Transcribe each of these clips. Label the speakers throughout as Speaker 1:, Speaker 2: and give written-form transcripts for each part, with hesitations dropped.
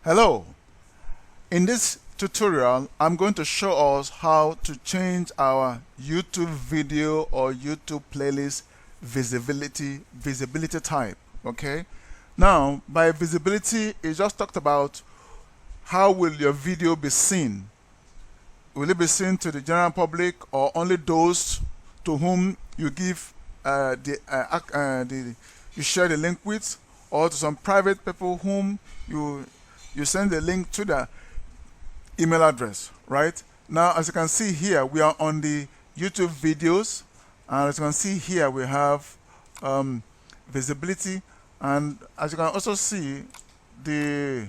Speaker 1: Hello, in this tutorial I'm going to show us how to change our YouTube video or YouTube playlist visibility type. Okay, now by visibility it just talked about how will your video be seen. Will it be seen to the general public or only those to whom you give you share the link with, or to some private people whom you send the link to the email address, right? Now, as you can see here, we are on the YouTube videos, and as you can see here, we have visibility, and as you can also see, these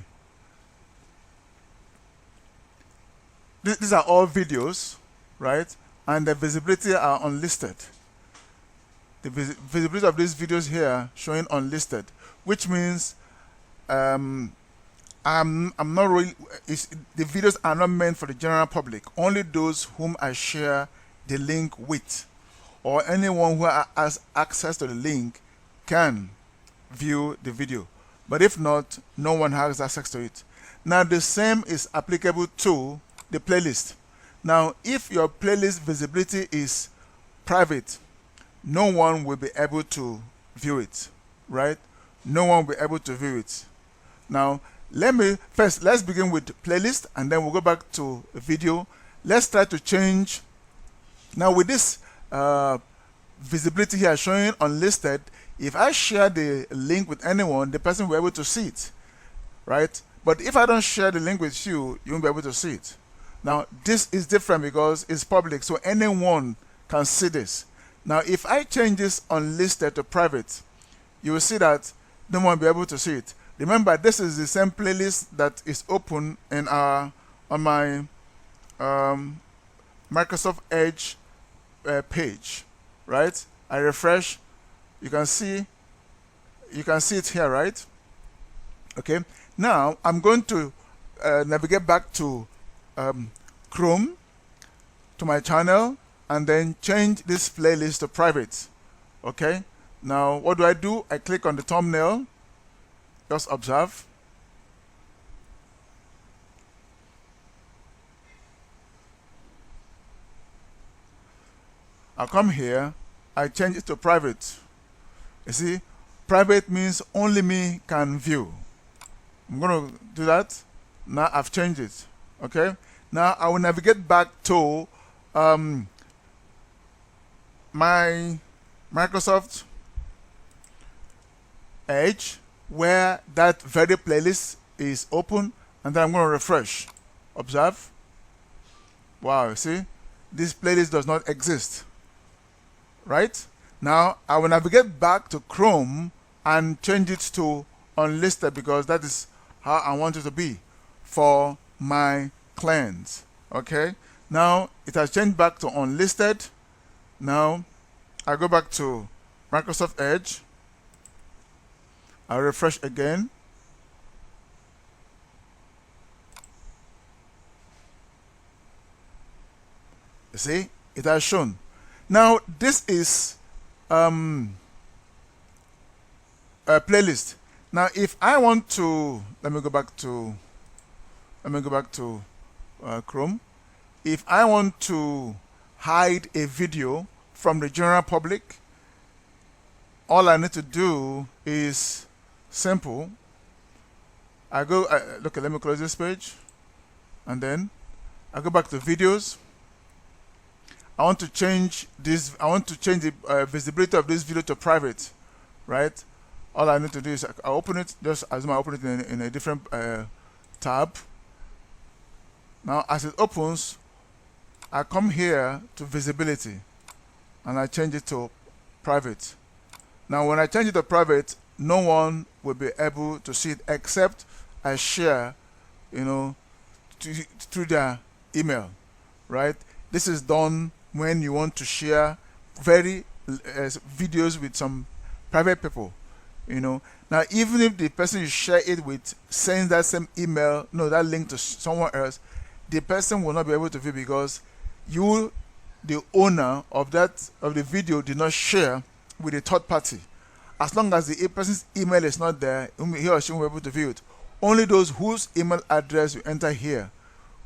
Speaker 1: are all videos, right? And the visibility are unlisted. The visibility of these videos here showing unlisted, which means I'm not really, the videos are not meant for the general public. Only those whom I share the link with, or anyone who has access to the link can view the video. But if not, no one has access to it. Now the same is applicable to the playlist. Now if your playlist visibility is private, no one will be able to view it, right? No one will be able to view it. Now let's begin with playlist, and then we'll go back to video. Let's try to change. Now with this visibility here showing unlisted, if I share the link with anyone, the person will be able to see it, right? But if I don't share the link with you, you won't be able to see it. Now this is different because it's public, so anyone can see this. Now if I change this unlisted to private, you will see that no one will be able to see it. Remember, this is the same playlist that is open in on my Microsoft Edge page, right? I refresh, you can see it here, right? Okay. Now I'm going to navigate back to Chrome, to my channel, and then change this playlist to private. Okay. Now what do? I click on the thumbnail. Just observe. I come here, I change it to private. You see, private means only me can view. I'm going to do that. Now I've changed it. Okay. Now I will navigate back to my Microsoft Edge, where that very playlist is open, and then I'm going to refresh. Observe. Wow, you see, this playlist does not exist, right? Now I will navigate back to Chrome and change it to unlisted, because that is how I want it to be for my clients. Okay, now it has changed back to unlisted. Now I go back to Microsoft Edge. I'll refresh again. You see, it has shown. Now this is a playlist. Now if I want to, let me go back to Chrome. If I want to hide a video from the general public, all I need to do is simple. I go, look, let me close this page, and then I go back to videos. I want to change this, I want to change the visibility of this video to private, right? All I need to do is I open it, just as I open it in a different tab. Now as it opens, I come here to visibility and I change it to private. Now when I change it to private, no one will be able to see it except I share, through their email, right? This is done when you want to share videos with some private people, Now even if the person you share it with sends that same email, that link to someone else, the person will not be able to view, because you, the owner of the video, did not share with a third party. As long as the person's email is not there, he or she will be able to view it. only those whose email address you enter here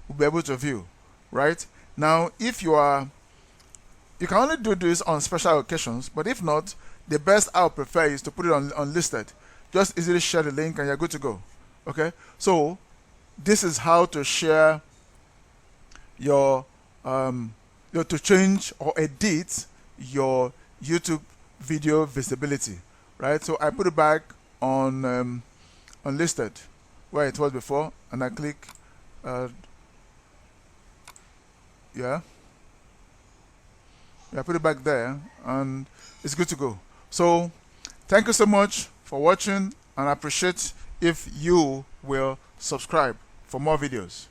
Speaker 1: will be able to view, right? Now, if you can only do this on special occasions, but if not, the best I would prefer is to put it on unlisted. Just easily share the link and you're good to go. Okay, so this is how to share your to change or edit your YouTube video visibility, right? So I put it back on unlisted where it was before, and I click yeah, I put it back there, and it's good to go. So thank you so much for watching, and I appreciate if you will subscribe for more videos.